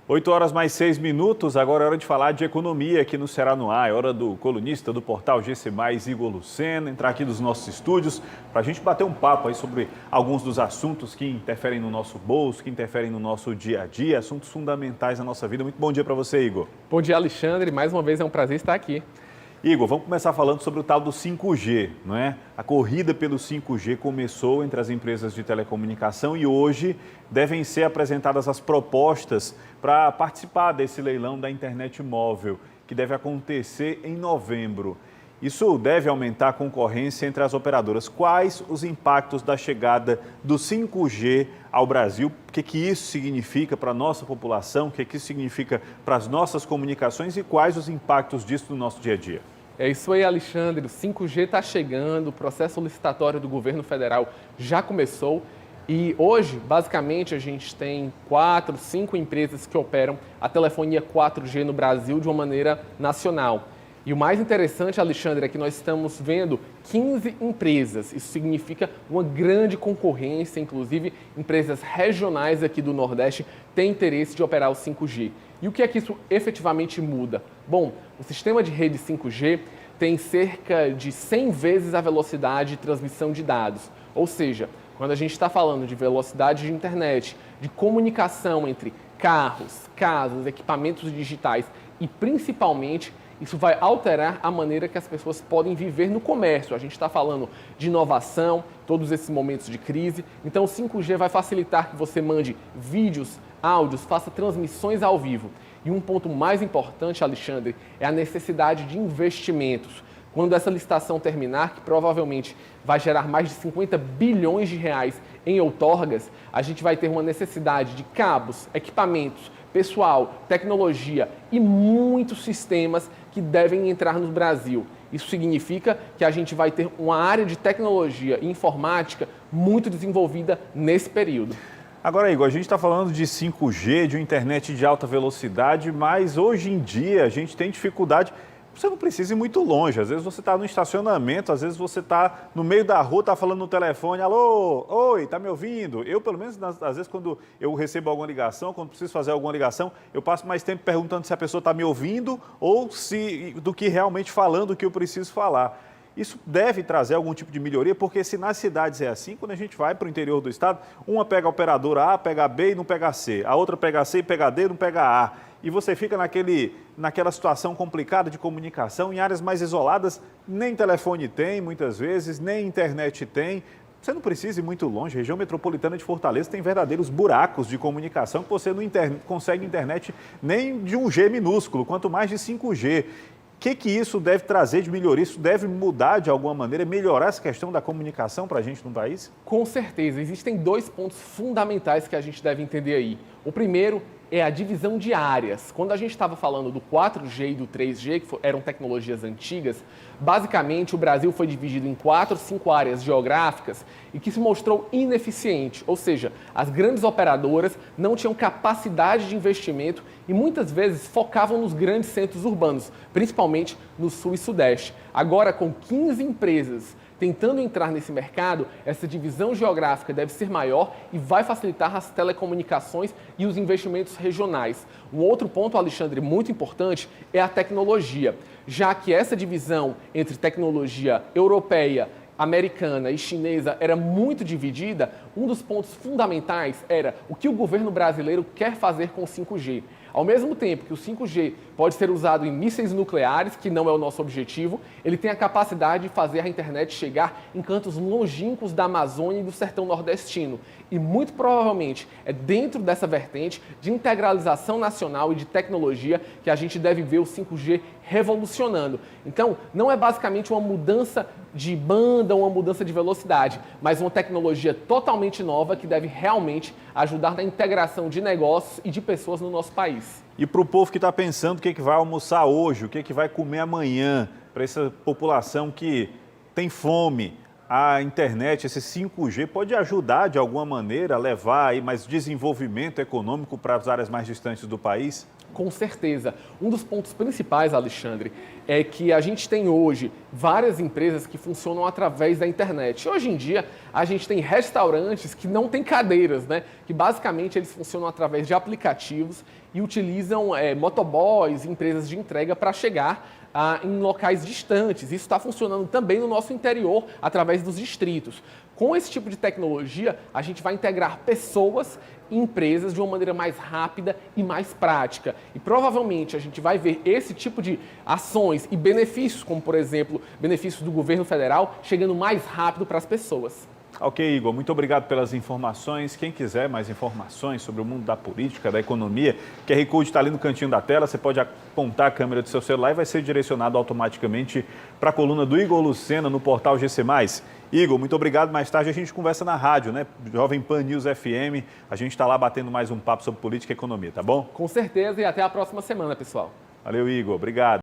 8 horas mais 6 minutos, agora é hora de falar de economia aqui no Ceará no Ar. É hora do colunista do portal GC+, Igor Lucena, entrar aqui nos nossos estúdios para a gente bater um papo aí sobre alguns dos assuntos que interferem no nosso bolso, que interferem no nosso dia a dia, assuntos fundamentais na nossa vida. Muito bom dia para você, Igor. Bom dia, Alexandre. Mais uma vez é um prazer estar aqui. Igor, vamos começar falando sobre o tal do 5G, não é? A corrida pelo 5G começou entre as empresas de telecomunicação e hoje devem ser apresentadas as propostas para participar desse leilão da internet móvel, que deve acontecer em novembro. Isso deve aumentar a concorrência entre as operadoras. Quais os impactos da chegada do 5G ao Brasil? O que isso significa para a nossa população? O que isso significa para as nossas comunicações e quais os impactos disso no nosso dia a dia? É isso aí, Alexandre. O 5G está chegando, o processo licitatório do governo federal já começou e hoje, basicamente, a gente tem 4, 5 empresas que operam a telefonia 4G no Brasil de uma maneira nacional. E o mais interessante, Alexandre, é que nós estamos vendo 15 empresas. Isso significa uma grande concorrência, inclusive empresas regionais aqui do Nordeste têm interesse de operar o 5G. E o que é que isso efetivamente muda? Bom, o sistema de rede 5G tem cerca de 100 vezes a velocidade de transmissão de dados. Ou seja, quando a gente está falando de velocidade de internet, de comunicação entre carros, casas, equipamentos digitais e principalmente isso vai alterar a maneira que as pessoas podem viver no comércio. A gente está falando de inovação, todos esses momentos de crise. Então o 5G vai facilitar que você mande vídeos, áudios, faça transmissões ao vivo. E um ponto mais importante, Alexandre, é a necessidade de investimentos. Quando essa licitação terminar, que provavelmente vai gerar mais de 50 bilhões de reais em outorgas, a gente vai ter uma necessidade de cabos, equipamentos, pessoal, tecnologia e muitos sistemas que devem entrar no Brasil. Isso significa que a gente vai ter uma área de tecnologia e informática muito desenvolvida nesse período. Agora, Igor, a gente está falando de 5G, de uma internet de alta velocidade, mas hoje em dia a gente tem dificuldade. Você não precisa ir muito longe, às vezes você está no estacionamento, às vezes você está no meio da rua, está falando no telefone, alô, oi, está me ouvindo? Eu, pelo menos, às vezes quando eu recebo alguma ligação, quando preciso fazer alguma ligação, eu passo mais tempo perguntando se a pessoa está me ouvindo ou do que realmente falando o que eu preciso falar. Isso deve trazer algum tipo de melhoria, porque se nas cidades é assim, quando a gente vai para o interior do estado, uma pega a operadora A, pega a B e não pega a C, a outra pega a C e pega a D e não pega a A. E você fica naquela situação complicada de comunicação, em áreas mais isoladas, nem telefone tem muitas vezes, nem internet tem. Você não precisa ir muito longe, a região metropolitana de Fortaleza tem verdadeiros buracos de comunicação que você não consegue internet nem de 1G minúsculo, quanto mais de 5G. O que isso deve trazer de melhoria? Isso deve mudar de alguma maneira, melhorar essa questão da comunicação para a gente no país? Com certeza, existem 2 pontos fundamentais que a gente deve entender aí. O primeiro é a divisão de áreas. Quando a gente estava falando do 4G e do 3G, que eram tecnologias antigas, basicamente o Brasil foi dividido em 4, 5 áreas geográficas e que se mostrou ineficiente, ou seja, as grandes operadoras não tinham capacidade de investimento e muitas vezes focavam nos grandes centros urbanos, principalmente no sul e sudeste. Agora, com 15 empresas tentando entrar nesse mercado, essa divisão geográfica deve ser maior e vai facilitar as telecomunicações e os investimentos regionais. Um outro ponto, Alexandre, muito importante é a tecnologia, já que essa divisão entre tecnologia europeia, americana e chinesa era muito dividida, um dos pontos fundamentais era o que o governo brasileiro quer fazer com o 5G. Ao mesmo tempo que o 5G pode ser usado em mísseis nucleares, que não é o nosso objetivo, ele tem a capacidade de fazer a internet chegar em cantos longínquos da Amazônia e do sertão nordestino. E muito provavelmente é dentro dessa vertente de integralização nacional e de tecnologia que a gente deve ver o 5G revolucionando. Então, não é basicamente uma mudança de banda, uma mudança de velocidade, mas uma tecnologia totalmente nova que deve realmente ajudar na integração de negócios e de pessoas no nosso país. E para o povo que está pensando o que vai almoçar hoje, o que vai comer amanhã, para essa população que tem fome, a internet, esse 5G, pode ajudar de alguma maneira a levar aí mais desenvolvimento econômico para as áreas mais distantes do país? Com certeza. Um dos pontos principais, Alexandre, é que a gente tem hoje várias empresas que funcionam através da internet. Hoje em dia, a gente tem restaurantes que não têm cadeiras, né? Que basicamente eles funcionam através de aplicativos e utilizam motoboys, empresas de entrega para chegar em locais distantes. Isso está funcionando também no nosso interior, através dos distritos. Com esse tipo de tecnologia, a gente vai integrar pessoas e empresas de uma maneira mais rápida e mais prática. E provavelmente a gente vai ver esse tipo de ações e benefícios, como por exemplo, benefícios do governo federal, chegando mais rápido para as pessoas. Ok, Igor, muito obrigado pelas informações. Quem quiser mais informações sobre o mundo da política, da economia, o QR Code está ali no cantinho da tela, você pode apontar a câmera do seu celular e vai ser direcionado automaticamente para a coluna do Igor Lucena no portal GC+. Igor, muito obrigado. Mais tarde a gente conversa na rádio, né? Jovem Pan News FM. A gente está lá batendo mais um papo sobre política e economia, tá bom? Com certeza, e até a próxima semana, pessoal. Valeu, Igor. Obrigado.